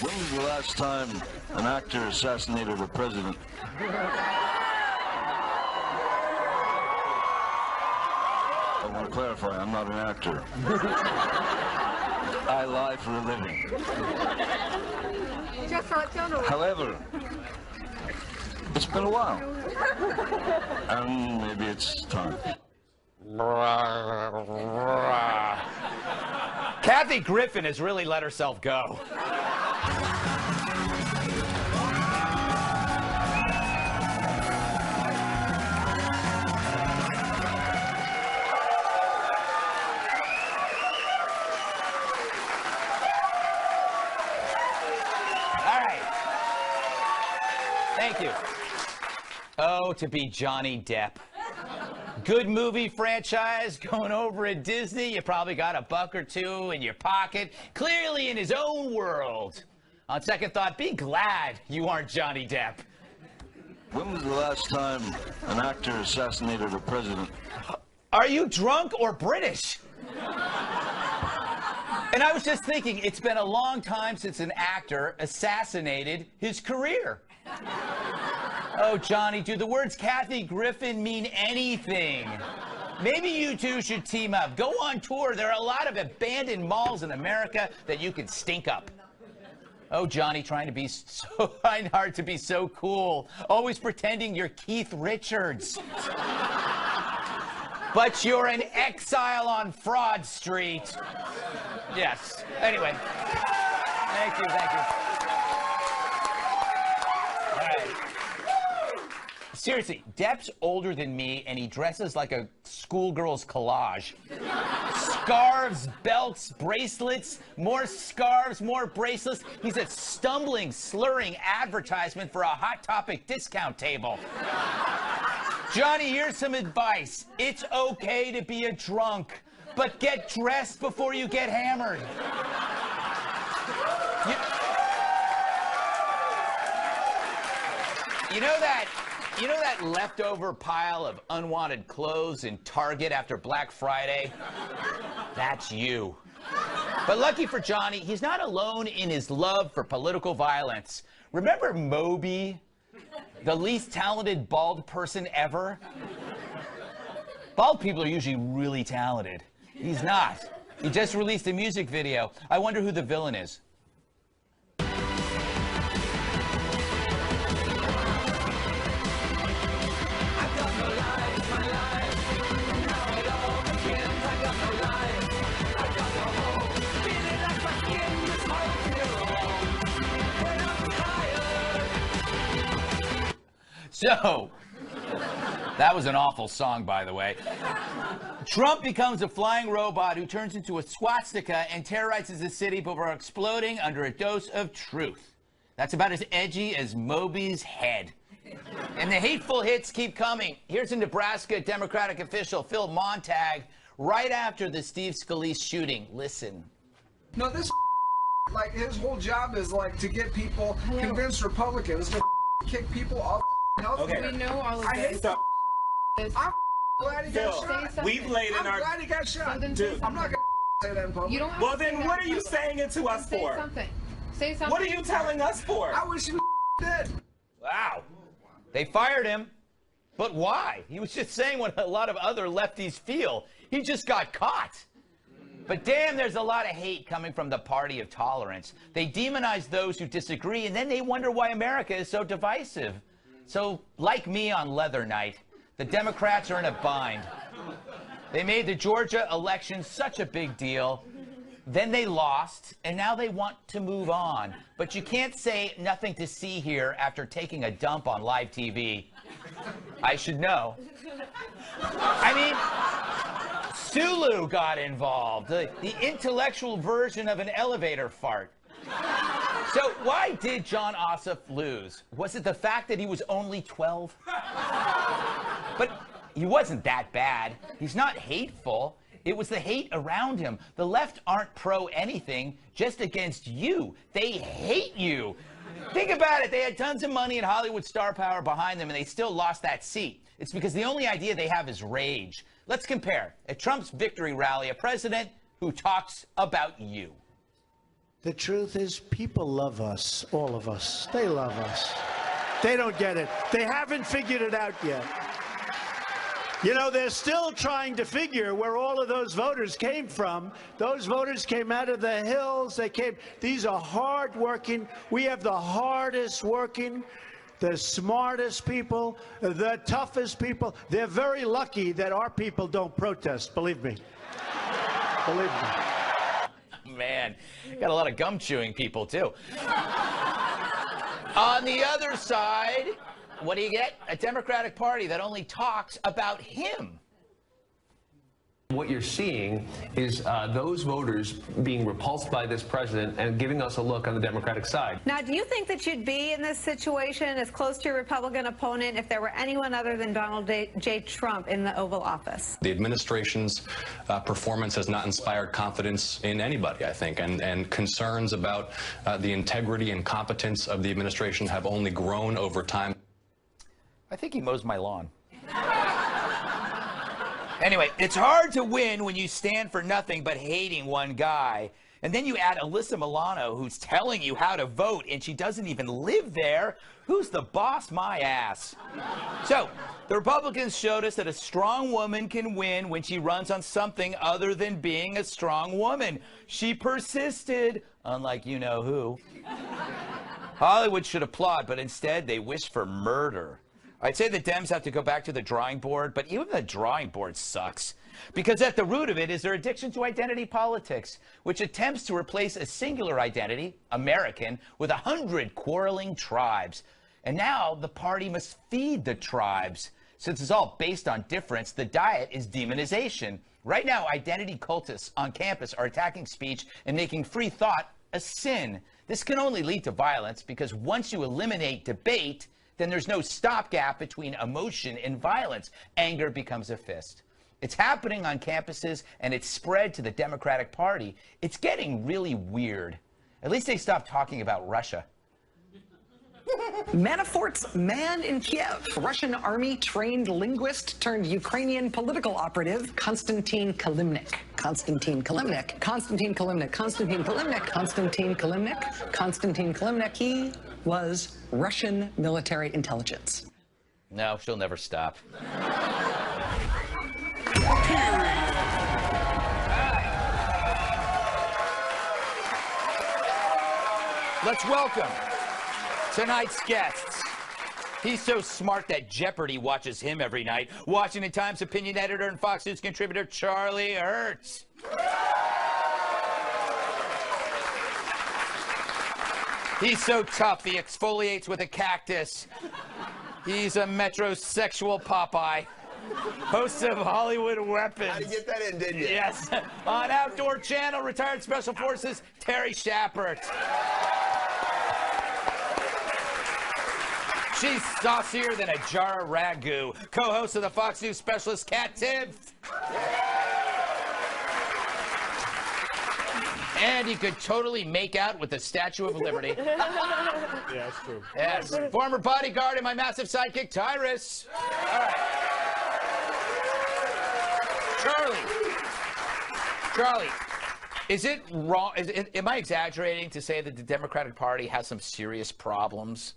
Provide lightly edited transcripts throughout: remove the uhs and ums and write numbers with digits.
When was the last time an actor assassinated a president? I want to clarify, I'm not an actor. I lie for a living. However, it's been a while. And maybe it's time. Kathy Griffin has really let herself go. Thank you. Oh, to be Johnny Depp. Good movie franchise going over at Disney. You probably got a buck or two in your pocket, clearly in his own world. On second thought, be glad you aren't Johnny Depp. When was the last time an actor assassinated a president? Are you drunk or British? And I was just thinking, it's been a long time since an actor assassinated his career. Oh, Johnny, do the words Kathy Griffin mean anything? Maybe you two should team up. Go on tour. There are a lot of abandoned malls in America that you can stink up. Oh, Johnny, trying to be so hard to be so cool. Always pretending you're Keith Richards. But you're an exile on Fraud Street. Yes. Anyway. Thank you, thank you. All right. Seriously, Depp's older than me, and he dresses like a schoolgirl's collage. Scarves, belts, bracelets, more scarves, more bracelets. He's a stumbling, slurring advertisement for a Hot Topic discount table. Johnny, here's some advice. It's okay to be a drunk, but get dressed before you get hammered. You know that leftover pile of unwanted clothes in Target after Black Friday? That's you. But lucky for Johnny, he's not alone in his love for political violence. Remember Moby, the least talented bald person ever? Bald people are usually really talented. He's not. He just released a music video. I wonder who the villain is. So, that was an awful song, by the way. Trump becomes a flying robot who turns into a swastika and terrorizes the city before exploding under a dose of truth. That's about as edgy as Moby's head. And the hateful hits keep coming. Here's a Nebraska Democratic official, Phil Montag, right after the Steve Scalise shooting. Listen. No, this like his whole job is like to get people, convince Republicans to kick people off. Okay. We know all of this. I'm glad he got shot. We've laid in our... I'm glad he got shot. So Dude, I'm not going to say that in public. You don't have Well, to then say what that are you saying it to us for? Say something. Say something. What are you telling us for? I wish he was dead. Wow. They fired him. But why? He was just saying what a lot of other lefties feel. He just got caught. But damn, there's a lot of hate coming from the party of tolerance. They demonize those who disagree, and then they wonder why America is so divisive. So, like me on Leather Night, the Democrats are in a bind. They made the Georgia election such a big deal. Then they lost, and now they want to move on. But you can't say nothing to see here after taking a dump on live TV. I should know. I mean, Sulu got involved, the intellectual version of an elevator fart. So why did John Ossoff lose? Was it the fact that he was only 12? But he wasn't that bad. He's not hateful. It was the hate around him. The left aren't pro anything, just against you. They hate you. Think about it. They had tons of money and Hollywood star power behind them, and they still lost that seat. It's because the only idea they have is rage. Let's compare. At Trump's victory rally, a president who talks about you. The truth is, people love us, all of us. They love us. They don't get it. They haven't figured it out yet. You know, they're still trying to figure where all of those voters came from. Those voters came out of the hills. These are hard-working. We have the hardest working, the smartest people, the toughest people. They're very lucky that our people don't protest, believe me. Believe me. Man, got a lot of gum chewing people too. On the other side, what do you get? A Democratic Party that only talks about him. What you're seeing is those voters being repulsed by this president and giving us a look on the Democratic side. Now, do you think that you'd be in this situation as close to your Republican opponent if there were anyone other than Donald J. Trump in the Oval Office? The administration's performance has not inspired confidence in anybody, I think, and concerns about the integrity and competence of the administration have only grown over time. I think he mows my lawn. Anyway, it's hard to win when you stand for nothing but hating one guy. And then you add Alyssa Milano, who's telling you how to vote, and she doesn't even live there. Who's the boss? My ass. So, the Republicans showed us that a strong woman can win when she runs on something other than being a strong woman. She persisted, unlike you-know-who. Hollywood should applaud, but instead they wish for murder. I'd say the Dems have to go back to the drawing board, but even the drawing board sucks. Because at the root of it is their addiction to identity politics, which attempts to replace a singular identity, American, with 100 quarreling tribes. And now the party must feed the tribes. Since it's all based on difference, the diet is demonization. Right now, identity cultists on campus are attacking speech and making free thought a sin. This can only lead to violence because once you eliminate debate, then there's no stopgap between emotion and violence. Anger becomes a fist. It's happening on campuses, and it's spread to the Democratic Party. It's getting really weird. At least they stopped talking about Russia. Manafort's man in Kiev, Russian army-trained linguist turned Ukrainian political operative, Konstantin Kilimnik. Konstantin Kilimnik. Konstantin Kilimnik. Konstantin Kilimnik. Konstantin Kilimnik. Konstantin Kilimnik. He was Russian military intelligence. No, she'll never stop. Let's welcome tonight's guests. He's so smart that Jeopardy watches him every night. Washington Times opinion editor and Fox News contributor Charlie Hurt. He's so tough, he exfoliates with a cactus. He's a metrosexual Popeye. Host of Hollywood Weapons. How to get that in, didn't you? Yes. On Outdoor Channel, retired Special Forces, Terry Schappert. She's saucier than a jar of ragu. Co-host of the Fox News specialist, Katherine Timpf. And he could totally make out with the Statue of Liberty. Yeah, that's true. Yes. Former bodyguard and my massive sidekick, Tyrus. All right. Charlie, is it wrong? Am I exaggerating to say that the Democratic Party has some serious problems?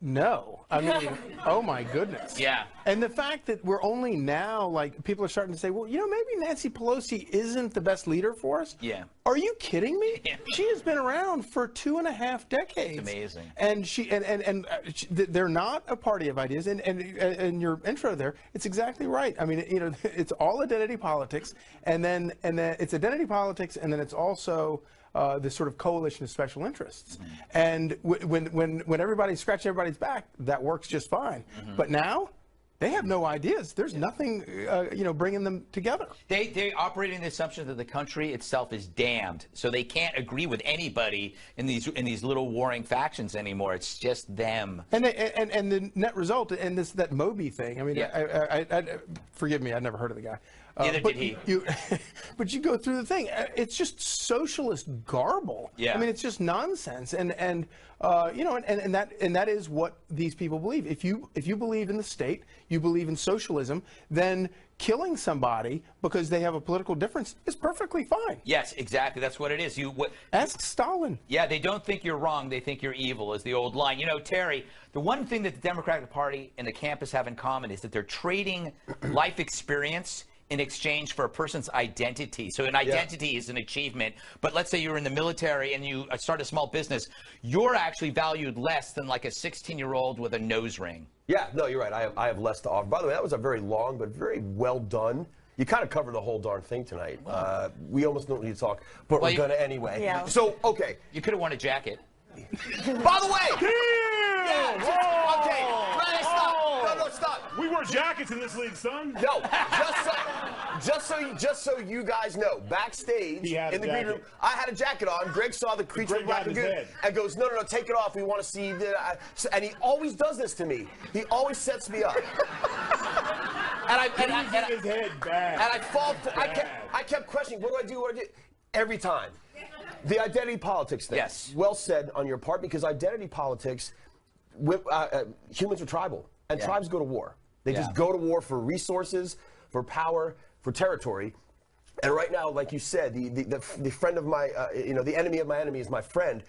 No. I mean, oh my goodness. Yeah. And the fact that we're only now, like, people are starting to say, well, you know, maybe Nancy Pelosi isn't the best leader for us. Yeah. Are you kidding me? Yeah. She has been around for 2.5 decades. It's amazing. And they're not a party of ideas. And your intro there, it's exactly right. I mean, you know, it's all identity politics, and then it's identity politics, and then it's also this sort of coalition of special interests. Mm-hmm. And when everybody scratches everybody's back, that works just fine. Mm-hmm. But now, they have no ideas. There's nothing, you know, bringing them together. They operate in the assumption that the country itself is damned, so they can't agree with anybody in these little warring factions anymore. It's just them. And the net result, and that Moby thing. I mean, yeah. I forgive me, I'd never heard of the guy. Neither did he. But you go through the thing. It's just socialist garble. Yeah. I mean, it's just nonsense. And you know, and that is what these people believe. If you believe in the state, you believe in socialism, then killing somebody because they have a political difference is perfectly fine. Yes, exactly. That's what it is. Ask Stalin. Yeah, they don't think you're wrong. They think you're evil is the old line. You know, Terry, the one thing that the Democratic Party and the campus have in common is that they're trading life experience in exchange for a person's identity. So an identity is an achievement. But let's say you're in the military and you start a small business. You're actually valued less than like a 16-year-old with a nose ring. Yeah, no, you're right. I have less to offer. By the way, that was a very long but very well done. You kind of covered the whole darn thing tonight. We almost don't need to talk, but we're going to anyway. Yeah. So, okay. You could have worn a jacket. By the way! Yeah, okay, Brian, stop. No, stop. We wear jackets in this league, son. No, just so you guys know, backstage in the green room, I had a jacket on. Greg saw the creature of black lagoon and goes, no, take it off. We want to see the. And he always does this to me. He always sets me up. his head bad. And I fall. I kept questioning, what do I do? What do I do? Every time. The identity politics thing. Yes. Well said on your part, because identity politics, humans are tribal, and tribes go to war. They just go to war for resources, for power, for territory. And right now, like you said, the friend of my, the enemy of my enemy is my friend.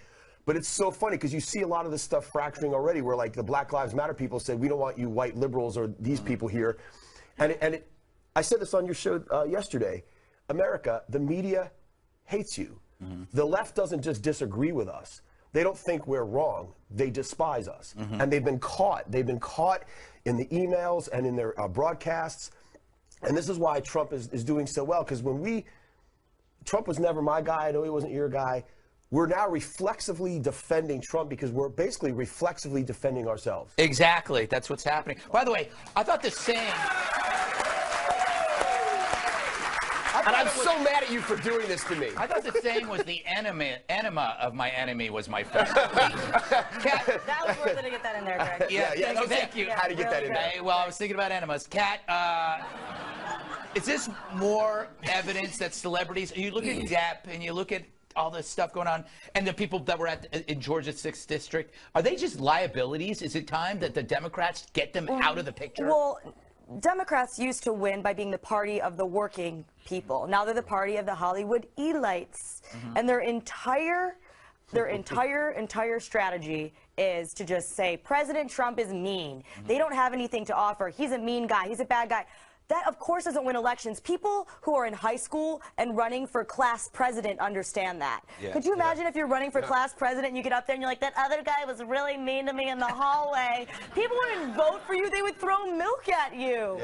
But it's so funny because you see a lot of this stuff fracturing already, where like the Black Lives Matter people said, we don't want you white liberals or these people here. I said this on your show yesterday. America, the media hates you. The left doesn't just disagree with us. They don't think we're wrong. They despise us. And they've been caught. They've been caught in the emails and in their broadcasts. And this is why Trump is doing so well, because Trump was never my guy. I know he wasn't your guy. We're now reflexively defending Trump because we're basically reflexively defending ourselves. Exactly. That's what's happening. By the way, I thought the saying... And I'm so mad at you for doing this to me. I thought the saying was the enema of my enemy was my friend. That was worth it to get that in there, Greg. Thank you. How to get that in there. Well, I was thinking about enemas. Kat, is this more evidence that celebrities, you look at Depp and you look at all this stuff going on, and the people that were in Georgia's 6th district, are they just liabilities? Is it time that the Democrats get them out of the picture? Well, Democrats used to win by being the party of the working people. Now they're the party of the Hollywood elites. And their entire strategy is to just say, President Trump is mean. They don't have anything to offer. He's a mean guy. He's a bad guy. That, of course, doesn't win elections. People who are in high school and running for class president understand that. Could you imagine if you're running for class president and you get up there and you're like, that other guy was really mean to me in the hallway. People wouldn't vote for you. They would throw milk at you.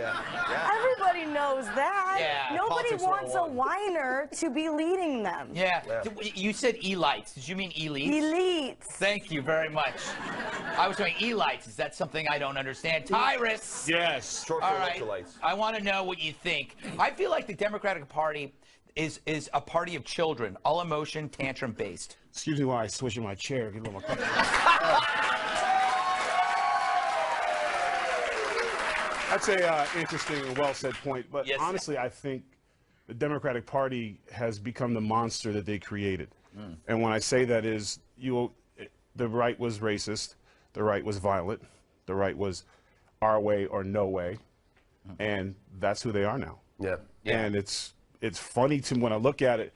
Everybody knows that. Nobody wants a whiner to be leading them. You said elites. Did you mean elites? Elites. Thank you very much. I was saying elites. Is that something I don't understand? Tyrus. Yes. Short for electrolytes. I want to know what you think. I feel like the Democratic Party is a party of children, all emotion, tantrum based. Excuse me while I switch in my chair. Get a little more comfortable. That's a interesting and well said point. But honestly, I think the Democratic Party has become the monster that they created. And when I say that is, the right was racist, the right was violent, the right was our way or no way. And that's who they are now. And it's funny to me when I look at it,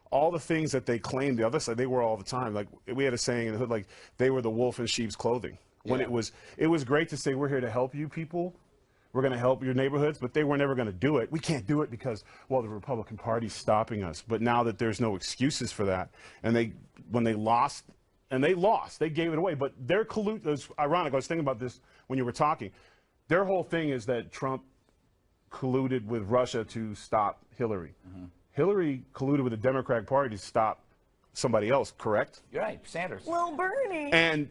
all the things that they claim the other side, they were all the time. Like we had a saying in the hood, like they were the wolf in sheep's clothing. When it was great to say, we're here to help you people. We're going to help your neighborhoods, but they were never going to do it. We can't do it because, well, the Republican Party's stopping us. But now that there's no excuses for that, and when they lost, they gave it away. But their collude, it was ironic. I was thinking about this when you were talking. Their whole thing is that Trump colluded with Russia to stop Hillary. Hillary colluded with the Democratic Party to stop somebody else, correct? You're right, Sanders. Well, Bernie. And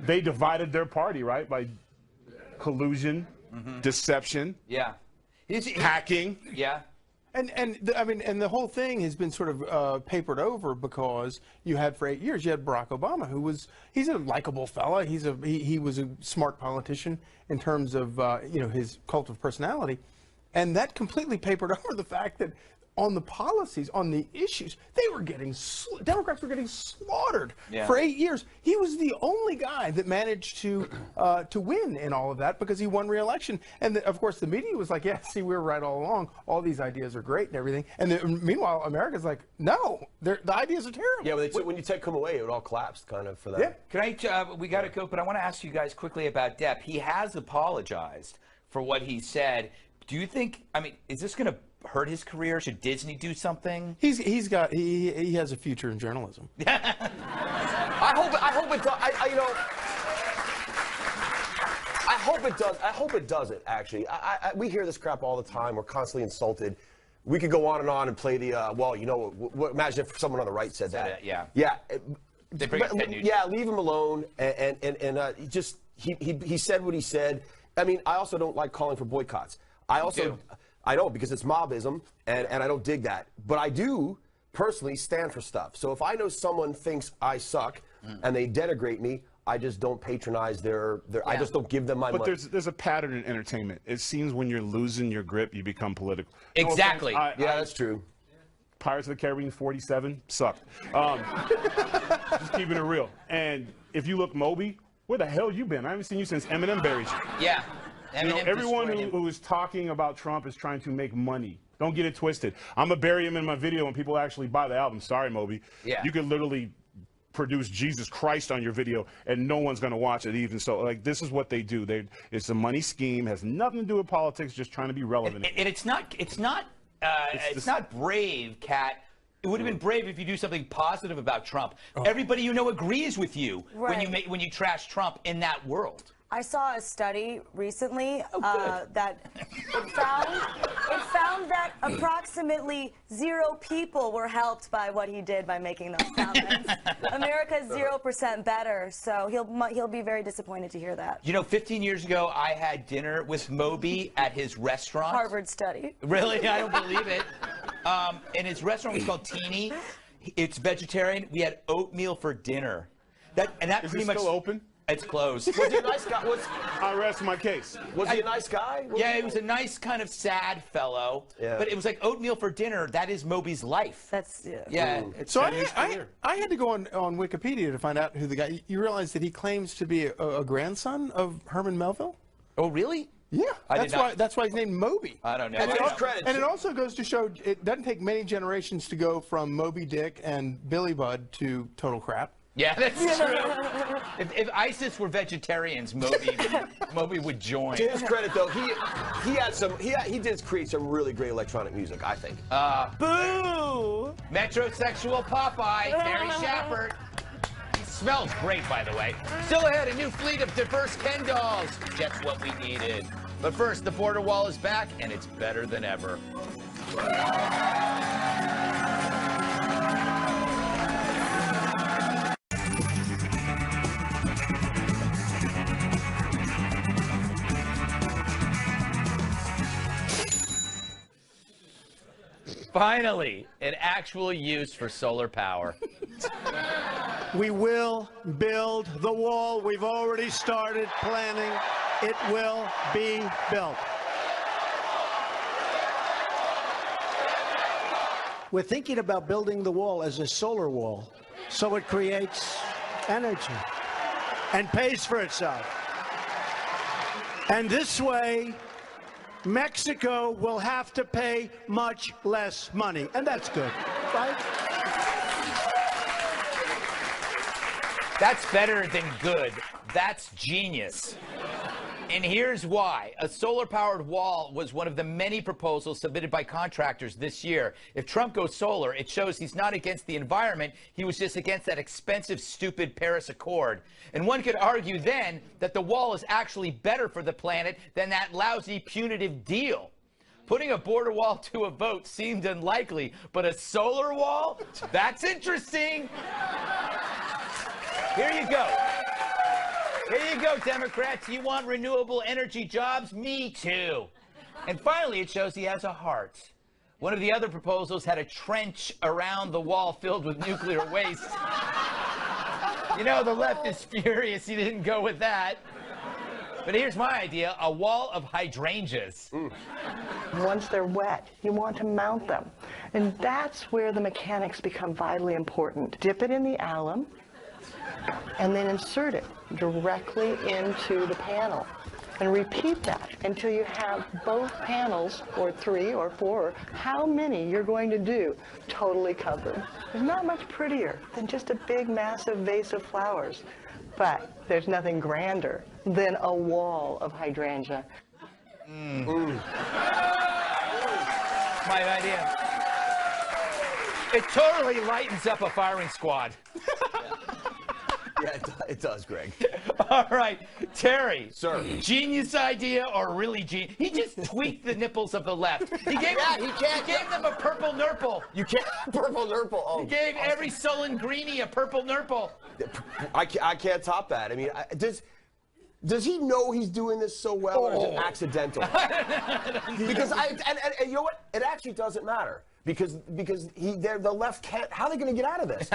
they divided their party, right, by collusion, deception, hacking. And the whole thing has been sort of papered over because you had for 8 years, you had Barack Obama, he's a likable fella. He was a smart politician in terms of his cult of personality, and that completely papered over the fact that on the policies, on the issues, they were getting, Democrats were getting slaughtered Yeah. for 8 years. He was the only guy that managed to win in all of that because he won re-election. And of course, the media was like, yeah, see, we were right all along. All these ideas are great and everything. And meanwhile, America's like, no, the ideas are terrible. Yeah, when you take him away, it all collapsed kind of for that. Yeah. Can I, we got to go, but I want to ask you guys quickly about Depp. He has apologized for what he said. Do you think, I mean, is this going to hurt his career? Should Disney do something? He has a future in journalism. I hope it does. I hope it doesn't, actually. We hear this crap all the time. We're constantly insulted. We could go on and play the, well, you know, imagine if someone on the right said that. Yeah. Yeah. They bring up Ted Nugent. Yeah, leave him alone. He said what he said. I mean, I also don't like calling for boycotts. I know, because it's mobism, and I don't dig that. But I do personally stand for stuff. So if I know someone thinks I suck and they denigrate me, I just don't patronize their I just don't give them my money. But there's a pattern in entertainment. It seems when you're losing your grip, you become political. Exactly. Yeah, that's true. Pirates of the Caribbean 47 sucked. Just keeping it real. And if you look Moby, where the hell you been? I haven't seen you since Eminem buried you. Yeah. You know, everyone who is talking about Trump is trying to make money. Don't get it twisted. I'm going to bury him in my video when people actually buy the album. Sorry, Moby. Yeah. You could literally produce Jesus Christ on your video and no one's going to watch it even. So, like, this is what they do. It's a money scheme, has nothing to do with politics, just trying to be relevant. And it's not brave, Kat. It would have been brave if you do something positive about Trump. Everybody you know agrees with you when you trash Trump in that world. I saw a study recently that it found that approximately 0 people were helped by what he did by making those comments. America's 0% better, so he'll be very disappointed to hear that. You know, 15 years ago, I had dinner with Moby at his restaurant. Harvard study. Really? I don't believe it. And his restaurant was called Teeny. It's vegetarian. We had oatmeal for dinner. Is pretty much still open? It's closed. Was he a nice guy? I rest my case. Was he a nice guy? Yeah, he was a nice kind of sad fellow. Yeah. But it was like oatmeal for dinner. That is Moby's life. That's So I had to go on Wikipedia to find out who the guy. You realize that he claims to be a grandson of Herman Melville? Oh, really? Yeah, that's why he's named Moby. I don't know. And it also goes to show it doesn't take many generations to go from Moby Dick and Billy Budd to total crap. Yeah, that's true. If ISIS were vegetarians, Moby would join. To his credit, though, he did create some really great electronic music, I think. Boo! Metrosexual Popeye, Gary Schappert. He smells great, by the way. Still ahead, a new fleet of diverse Ken dolls. Just what we needed. But first, the border wall is back, and it's better than ever. Finally, an actual use for solar power. We will build the wall. We've already started planning. It will be built. We're thinking about building the wall as a solar wall, so it creates energy and pays for itself. And this way, Mexico will have to pay much less money, and that's good, right? That's better than good. That's genius. And here's why. A solar-powered wall was one of the many proposals submitted by contractors this year. If Trump goes solar, it shows he's not against the environment. He was just against that expensive, stupid Paris Accord. And one could argue then that the wall is actually better for the planet than that lousy, punitive deal. Putting a border wall to a vote seemed unlikely, but a solar wall? That's interesting. Here you go. Here you go, Democrats. You want renewable energy jobs? Me too. And finally, it shows he has a heart. One of the other proposals had a trench around the wall filled with nuclear waste. You know, the left is furious he didn't go with that. But here's my idea, a wall of hydrangeas. Once they're wet, you want to mount them. And that's where the mechanics become vitally important. Dip it in the alum and then insert it directly into the panel. And repeat that until you have both panels, or 3 or 4, or how many you're going to do, totally covered. There's not much prettier than just a big, massive vase of flowers. But there's nothing grander than a wall of hydrangea. My idea. It totally lightens up a firing squad. Yeah, it does, Greg. All right, Terry. Sir. Genius idea or really genius? He just tweaked the nipples of the left. He gave them a purple nurple. You can't purple nurple. Oh, he gave every sullen greenie a purple nurple. I can't top that. I mean, does he know he's doing this so well, or is it accidental? Because and you know what? It actually doesn't matter because the left can't. How are they going to get out of this?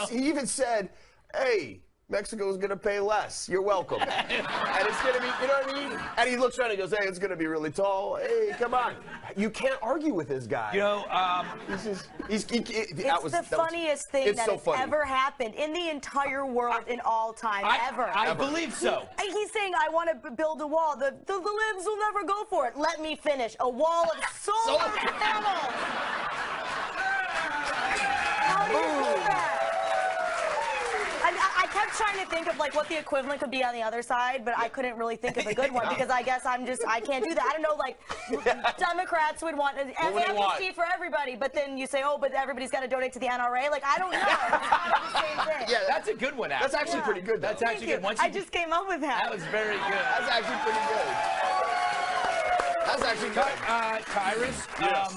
He even said, "Hey, Mexico's going to pay less. You're welcome." And it's going to be, you know what I mean? And he looks around and he goes, "Hey, it's going to be really tall. Hey, come on." You can't argue with this guy. You know, it's the funniest thing that has ever happened in the entire world in all time, ever. I believe so. He's saying, I want to build a wall. The libs will never go for it. Let me finish. A wall of solar panels. How do you do that? I kept trying to think of like what the equivalent could be on the other side, but I couldn't really think of a good one because I guess I can't do that. I don't know, like Democrats would want amnesty for everybody, but then you say, oh, but everybody's got to donate to the NRA. Like, I don't know. It's the same thing. Yeah, that's a good one, actually. That's actually pretty good, though. That's actually good. I just came up with that. That was very good. That's actually pretty good. That's actually good. Tyrus,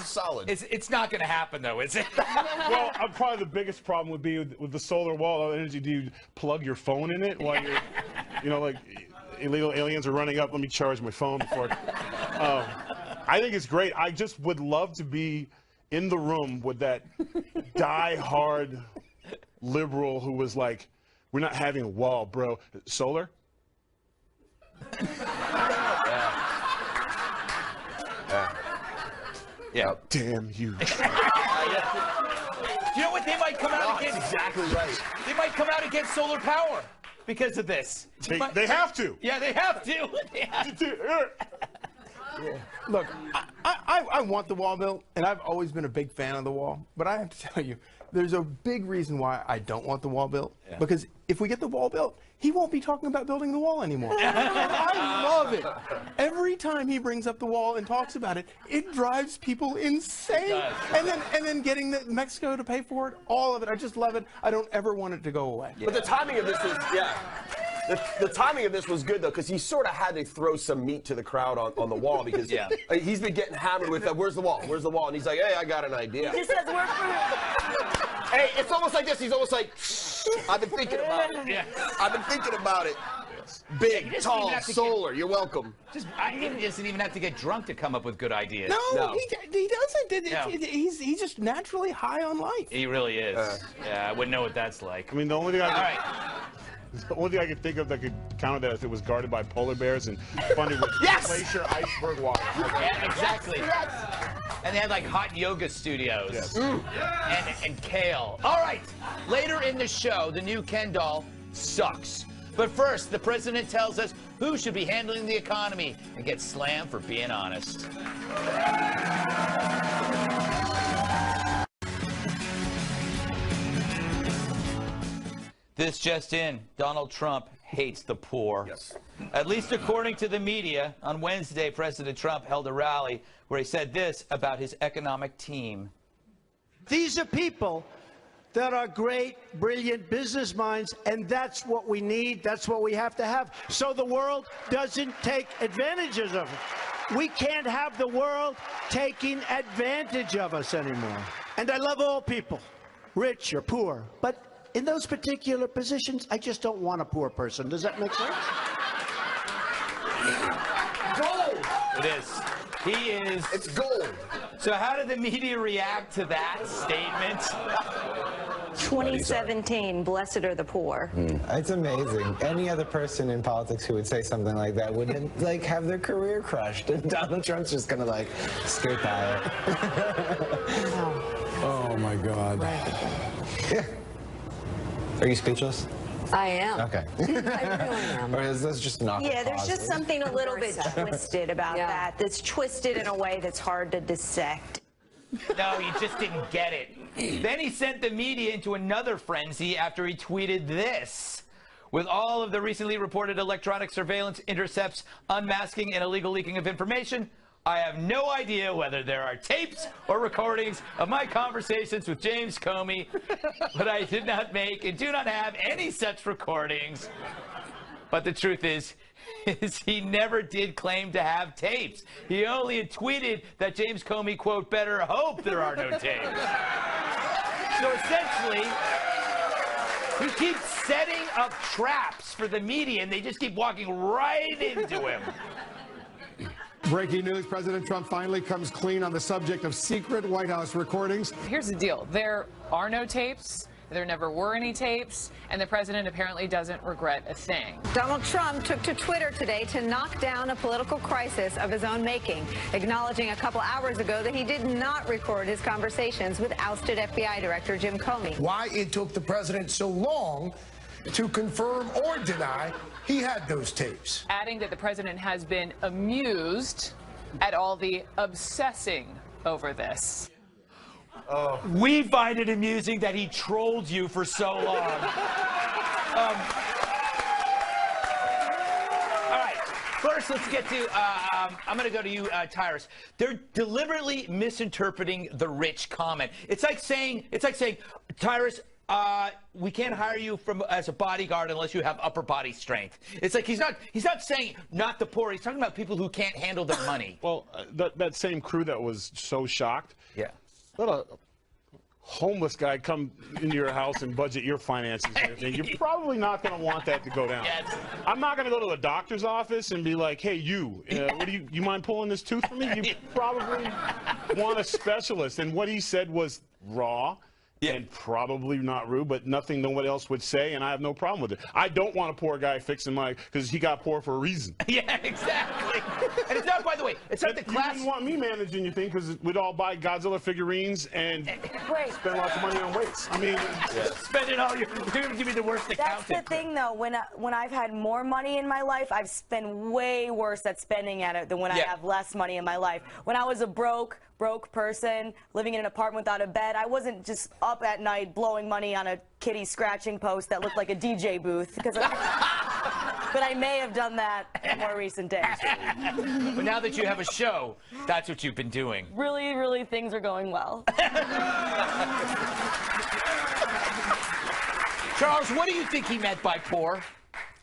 solid. It's not going to happen, though, is it? Well, probably the biggest problem would be with the solar wall of energy. Do you plug your phone in it while you're, you know, like illegal aliens are running up? Let me charge my phone before. I think it's great. I just would love to be in the room with that die-hard liberal who was like, "We're not having a wall, bro. Solar." Yeah. Damn you. Do you know what? They might come out against. That's exactly right. They might come out against solar power because of this. They have to. Yeah, they have to. They have to. Look, I want the wall built, and I've always been a big fan of the wall. But I have to tell you, there's a big reason why I don't want the wall built. Yeah. Because if we get the wall built, he won't be talking about building the wall anymore. And I love it. Every time he brings up the wall and talks about it, it drives people insane. And then getting Mexico to pay for it, all of it, I just love it. I don't ever want it to go away. Yeah. But the timing of this was, the timing of this was good, though, because he sort of had to throw some meat to the crowd on the wall, because he's been getting hammered with, where's the wall? Where's the wall? And he's like, hey, I got an idea. He just says, work for him. Hey, it's almost like this. He's almost like, I've been thinking about it. Yeah. I've been thinking about it. Big, tall, solar. You're welcome. He doesn't even have to get drunk to come up with good ideas. No. He doesn't. No. He's just naturally high on life. He really is. Yeah, I wouldn't know what that's like. I mean, the only thing I could think of that could counter that if it was guarded by polar bears and funded with glacier iceberg water. Yeah, exactly. And they had like hot yoga studios. Yes. And kale. All right. Later in the show, the new Ken doll sucks. But first, the president tells us who should be handling the economy and gets slammed for being honest. This just in, Donald Trump hates the poor. Yes. At least according to the media, on Wednesday, President Trump held a rally where he said this about his economic team. These are people that are great, brilliant business minds, and that's what we need, that's what we have to have, so the world doesn't take advantages of it. We can't have the world taking advantage of us anymore. And I love all people, rich or poor, but in those particular positions, I just don't want a poor person. Does that make sense? Gold! It is. He is. It's gold. So how did the media react to that statement? 2017, blessed are the poor. It's amazing. Any other person in politics who would say something like that would like have their career crushed, and Donald Trump's just gonna like skate by it. Oh my God. Yeah. Are you speechless? I am. Okay. I really am. Or is this just not? Yeah, there's just something a little bit twisted about that. That's twisted in a way that's hard to dissect. No, you just didn't get it. Then he sent the media into another frenzy after he tweeted this. With all of the recently reported electronic surveillance intercepts, unmasking, and illegal leaking of information, I have no idea whether there are tapes or recordings of my conversations with James Comey, but I did not make and do not have any such recordings. But the truth is he never did claim to have tapes. He only had tweeted that James Comey, quote, better hope there are no tapes. So essentially, he keeps setting up traps for the media, and they just keep walking right into him. Breaking news, President Trump finally comes clean on the subject of secret White House recordings. Here's the deal. There are no tapes. There never were any tapes, and the president apparently doesn't regret a thing. Donald Trump took to Twitter today to knock down a political crisis of his own making, acknowledging a couple hours ago that he did not record his conversations with ousted FBI Director Jim Comey. Why it took the president so long to confirm or deny he had those tapes. Adding that the president has been amused at all the obsessing over this. We find it amusing that he trolled you for so long. All right, first let's get to, I'm going to go to you, Tyrus. They're deliberately misinterpreting the rich comment. It's like saying, Tyrus, we can't hire you as a bodyguard unless you have upper body strength. It's like he's not saying not the poor. He's talking about people who can't handle their money. Well, that same crew that was so shocked. Yeah. Let a homeless guy come into your house and budget your finances and everything. You're probably not going to want that to go down. Yes. I'm not going to go to the doctor's office and be like, hey, you mind pulling this tooth for me? You probably want a specialist. And what he said was raw. Yeah. And probably not rude, but nothing no one else would say, and I have no problem with it. I don't want a poor guy fixing my, because he got poor for a reason. Yeah, exactly. And it's not, by the way, it's not the class. You wouldn't want me managing your thing, because we'd all buy Godzilla figurines and spend lots of money on weights. I mean, spending all your, you're going to give me the worst accountant. That's the thing, though. When I've had more money in my life, I've spent way worse at spending at it than when I have less money in my life. When I was a broke person living in an apartment without a bed, I wasn't just up at night blowing money on a kitty scratching post that looked like a DJ booth. But I may have done that in more recent days. But now that you have a show, that's what you've been doing. Really, really, things are going well. Charles, what do you think he meant by poor?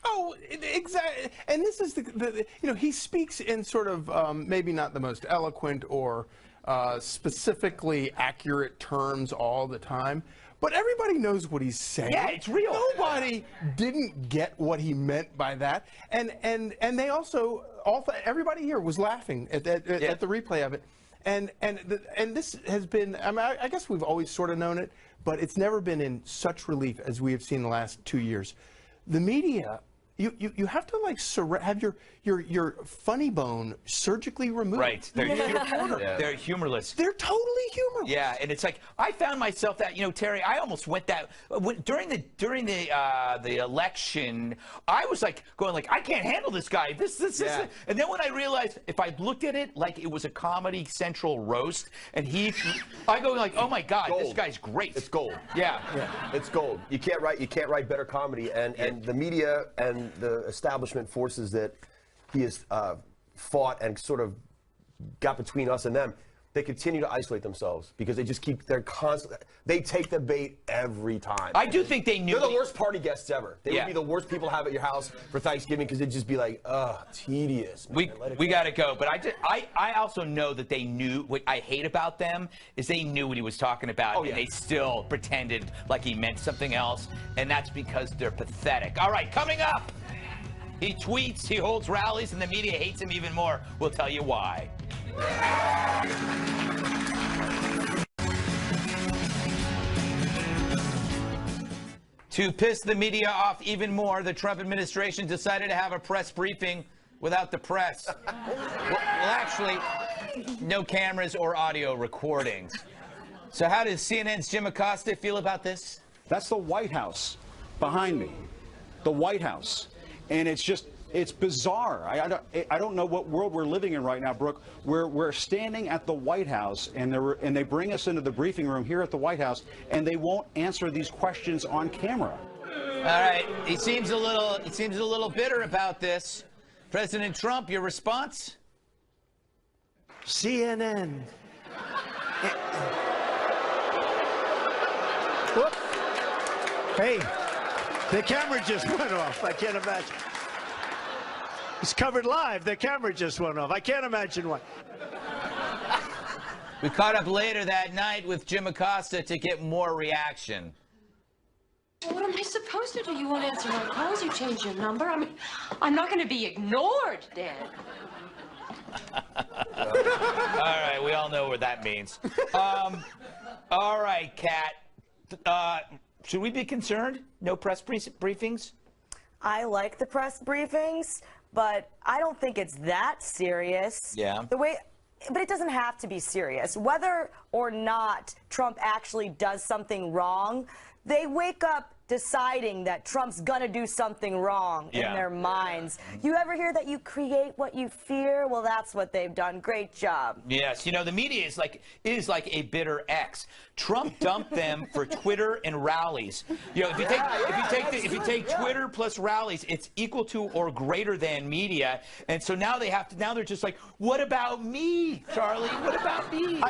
Oh, exactly. And this is he speaks in sort of maybe not the most eloquent or specifically accurate terms all the time, but everybody knows what he's saying. Yeah, it's real. Nobody didn't get what he meant by that, and they also everybody here was laughing at the replay of it, and this has been. I mean, I guess we've always sort of known it, but it's never been in such relief as we have seen the last 2 years. The media. You have to like have your funny bone surgically removed. Right. They're humorless. They're totally humorless. Yeah, and it's like I found myself that Terry, I almost went that during the election. I was like going like I can't handle this guy. This. And then when I realized if I looked at it like it was a Comedy Central roast, and I go like, oh my God, this guy's great. It's gold. Yeah. It's gold. You can't write better comedy, and the media and the establishment forces that he has fought and sort of got between us and them, they continue to isolate themselves because they just they take the bait every time. I do think they knew. They're the worst party guests ever. They would be the worst people to have at your house for Thanksgiving because it'd just be like, tedious. Man. We got to go. But I also know that they knew. What I hate about them is they knew what he was talking about, and they still pretended like he meant something else, and that's because they're pathetic. All right, coming up, he tweets, he holds rallies, and the media hates him even more. We'll tell you why. To piss the media off even more, the Trump administration decided to have a press briefing without the press. Well, actually, no cameras or audio recordings. So how does CNN's Jim Acosta feel about this? That's the White House behind me. The White House. And it's bizarre. I don't know what world we're living in right now, Brooke. We're standing at the White House, and they bring us into the briefing room here at the White House, and they won't answer these questions on camera. All right, he seems a little bitter about this. President Trump, your response? CNN. Whoop. Hey, the camera just went off. I can't imagine. It's covered live. The camera just went off. I can't imagine why. We caught up later that night with Jim Acosta to get more reaction. Well, what am I supposed to do? You won't answer my calls. You change your number. I mean, I'm not going to be ignored, Dad. All right, we all know what that means. All right, Kat. Should we be concerned? No press briefings? I like the press briefings, but I don't think it's that serious. Yeah. But it doesn't have to be serious. Whether or not Trump actually does something wrong, they wake up deciding that Trump's gonna do something wrong in their minds. You ever hear that you create what you fear? Well, that's what they've done. Great job. Yes, you know, the media is like a bitter ex. Trump dumped them for Twitter and rallies. You know, if you take Twitter plus rallies, it's equal to or greater than media. And so now they're just like, what about me, Charlie? What about me?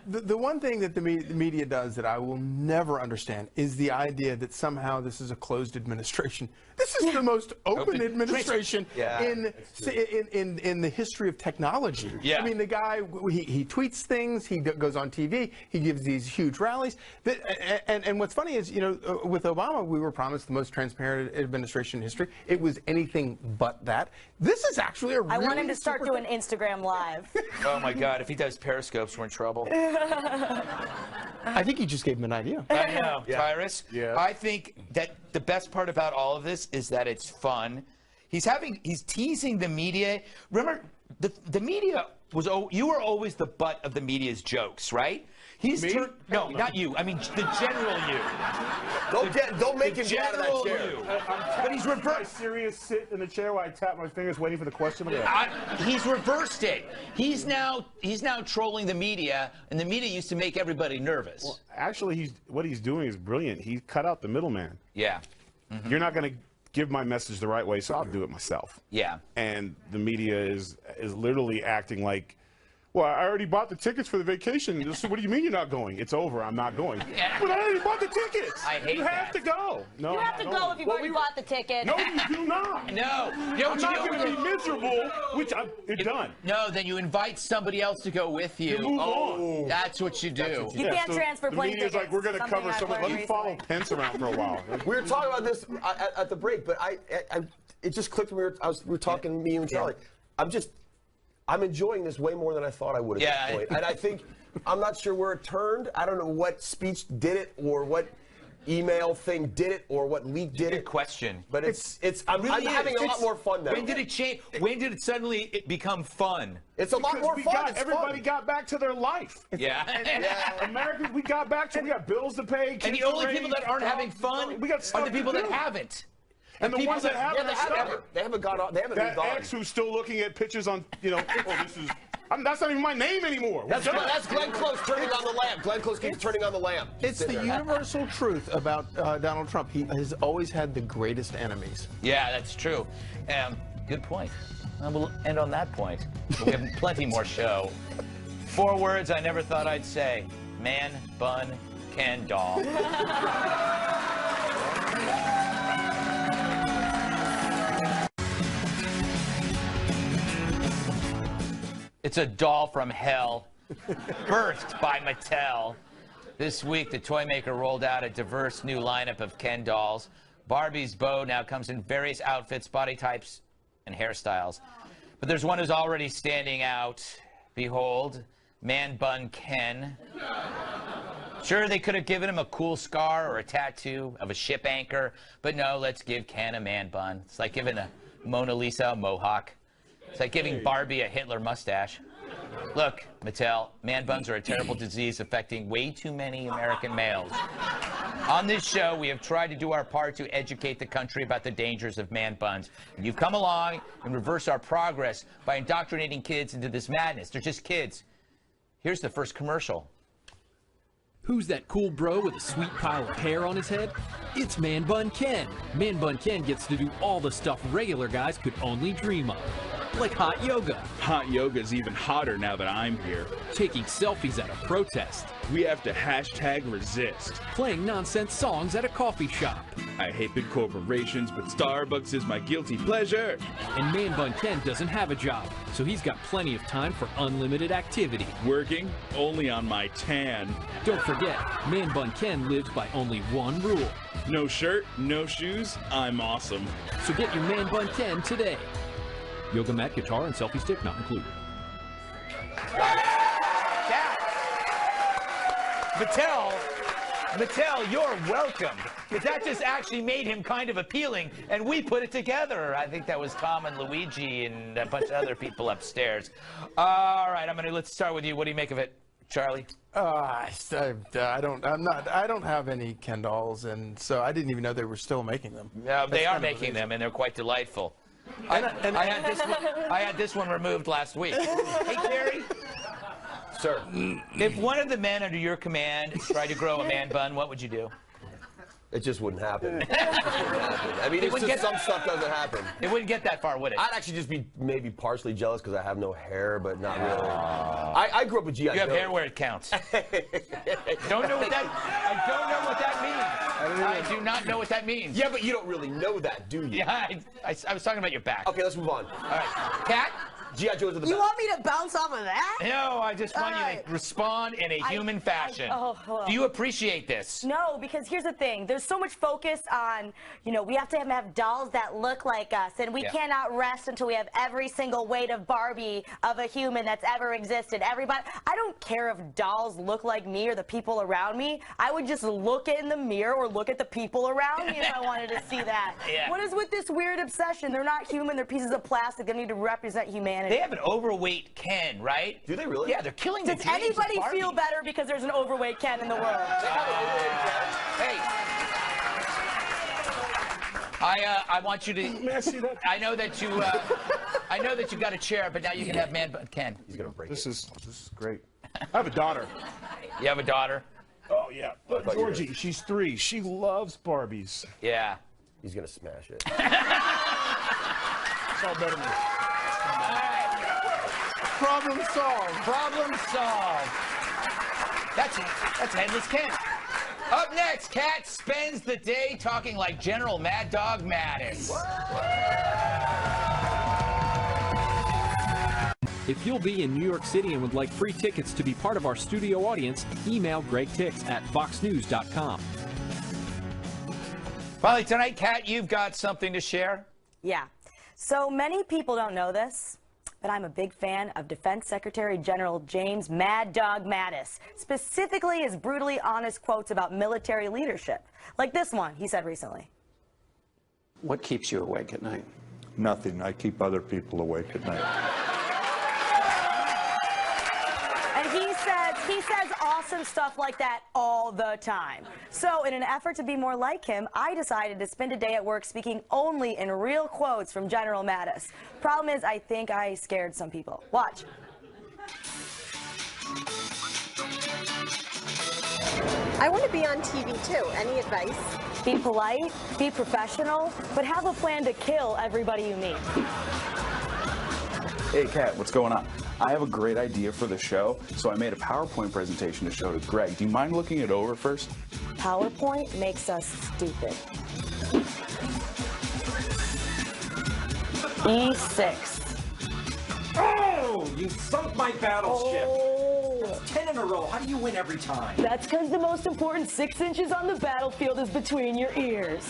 The one thing that the media does that I will never understand is the idea that somehow this is a closed administration. This is the most open administration in the history of technology. Yeah. I mean, the guy, he tweets things, he goes on TV, he gives these huge rallies. And what's funny is, you know, with Obama, we were promised the most transparent administration in history. It was anything but that. This is actually a really I want him to start doing Instagram Live. Oh, my God. If he does Periscopes, we're in trouble. I think you just gave him an idea. I know. Tyrus, I think that the best part about all of this is that it's fun. He's teasing the media. Remember, the media was, you were always the butt of the media's jokes, right? No, not you. I mean, the general you. Don't make him get out of that chair. But he's reversed. Serious sit in the chair while I tap my fingers, waiting for the question. He's reversed it. He's now trolling the media, and the media used to make everybody nervous. Well, actually, what he's doing is brilliant. He cut out the middleman. Yeah. You're not going to give my message the right way, so I'll do it myself. Yeah. And the media is literally acting like, well, I already bought the tickets for the vacation. So what do you mean you're not going? It's over. I'm not going. Yeah. But I already bought the tickets. I hate you have to go. No, you have to go if you've already bought the ticket. No, you do not. No. I'm not going to be miserable, which it's done. No, then you invite somebody else to go with you. Move on. That's what you do. You can't transfer plane tickets. The media's like, we're going to cover someone. Let me follow Pence around for a while. We were talking about this at the break, but it just clicked when we were talking, me and Charlie. I'm enjoying this way more than I thought I would at this point. And I think, I'm not sure where it turned. I don't know what speech did it or what email thing did it or what leak did it. Good question. But I'm having a lot more fun now. When did it change? When did it suddenly become fun? It's a lot more fun. Everybody got back to their life. Yeah. Americans, we got bills to pay. And the only people that aren't having fun are the people that haven't. And the ones that haven't, they haven't gone on. They haven't moved on. That ex who's still looking at pictures on, this is. That's not even my name anymore. That's Glenn Close turning on the lamp. Glenn Close keeps turning on the lamp. It's the universal truth about Donald Trump. He has always had the greatest enemies. Yeah, that's true. Good point. We'll end on that point. We have plenty more show. 4 words I never thought I'd say. Man, bun, Ken doll. It's a doll from hell, birthed by Mattel. This week, the toy maker rolled out a diverse new lineup of Ken dolls. Barbie's bow now comes in various outfits, body types, and hairstyles. But there's one who's already standing out. Behold, Man Bun Ken. Sure, they could have given him a cool scar or a tattoo of a ship anchor, but no, let's give Ken a man bun. It's like giving a Mona Lisa a mohawk. It's like giving Barbie a Hitler mustache. Look, Mattel, man buns are a terrible disease affecting way too many American males. On this show, we have tried to do our part to educate the country about the dangers of man buns. And you've come along and reversed our progress by indoctrinating kids into this madness. They're just kids. Here's the first commercial. Who's that cool bro with a sweet pile of hair on his head? It's Man Bun Ken. Man Bun Ken gets to do all the stuff regular guys could only dream of. Like hot yoga. Hot yoga's even hotter now that I'm here. Taking selfies at a protest. We have to #resist. Playing nonsense songs at a coffee shop. I hate big corporations, but Starbucks is my guilty pleasure. And Man Bun Ken doesn't have a job, so he's got plenty of time for unlimited activity. Working only on my tan. Don't forget, Man Bun Ken lives by only one rule. No shirt, no shoes, I'm awesome. So get your Man Bun Ken today. Yoga mat, guitar, and selfie stick not included. Mattel, you're welcome. Because that just actually made him kind of appealing, and we put it together. I think that was Tom and Luigi and a bunch of other people upstairs. All right, let's start with you. What do you make of it, Charlie? I don't have any Ken dolls, and so I didn't even know they were still making them. Yeah, they are making them, and they're quite delightful. I had this one removed last week. Hey, Terry. Sir. If one of the men under your command tried to grow a man bun, what would you do? It just wouldn't happen. I mean, it's just some stuff doesn't happen. It wouldn't get that far, would it? I'd actually just be maybe partially jealous because I have no hair, but not really. I grew up with G.I. Joe. You have hair where it counts. I don't know what that means. I do not know what that means. Yeah, but you don't really know that, do you? Yeah, I was talking about your back. Okay, let's move on. All right. Kat? G.I. Joe to the back. You want me to bounce off of that? No, I just want you to respond in a human fashion. Do you appreciate this? No, because here's the thing. There's so much focus on, we have to have dolls that look like us, and we cannot rest until we have every single weight of Barbie of a human that's ever existed. Everybody, I don't care if dolls look like me or the people around me. I would just look in the mirror or look at the people around me if I wanted to see that. Yeah. What is with this weird obsession? They're not human. They're pieces of plastic. They need to represent humanity. They have an overweight Ken, right? Do they really? Yeah, they're killing the Does dreams of anybody Barbie. feel better because there's an overweight Ken in the world? Hey. I want you to. May I see that? I know that you got a chair, but now you can have man bun Ken. He's gonna break this is great. I have a daughter. You have a daughter? Oh yeah. Look, Georgie, she's 3. She loves Barbies. Yeah. He's gonna smash it. It's all better than Problem solved. Problem solved. That's Headless Ken. Up next, Kat spends the day talking like General Mad Dog Mattis. If you'll be in New York City and would like free tickets to be part of our studio audience, email gregtix@foxnews.com. Finally, tonight, Kat, you've got something to share? Yeah. So many people don't know this, but I'm a big fan of Defense Secretary General James Mad Dog Mattis, specifically his brutally honest quotes about military leadership. Like this one he said recently. What keeps you awake at night? Nothing. I keep other people awake at night. And he says awesome stuff like that all the time. So in an effort to be more like him, I decided to spend a day at work speaking only in real quotes from General Mattis. Problem is, I think I scared some people. Watch. I want to be on TV too. Any advice? Be polite, be professional, but have a plan to kill everybody you meet. Hey, Kat, what's going on? I have a great idea for the show, so I made a PowerPoint presentation to show to Greg. Do you mind looking it over first? PowerPoint makes us stupid. E6. Oh, you sunk my battleship. Oh. That's 10 in a row. How do you win every time? That's because the most important 6 inches on the battlefield is between your ears.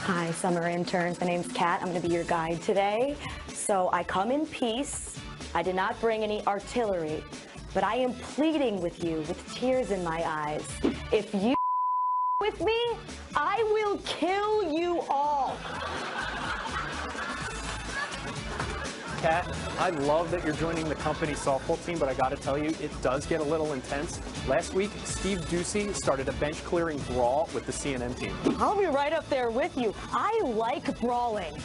Hi, summer interns. My name's Kat. I'm going to be your guide today. So I come in peace. I did not bring any artillery. but I am pleading with you with tears in my eyes. If you with me, I will kill you all. Kat, I love that you're joining the company softball team, but I got to tell you, it does get a little intense. Last week, Steve Ducey started a bench-clearing brawl with the CNN team. I'll be right up there with you. I like brawling.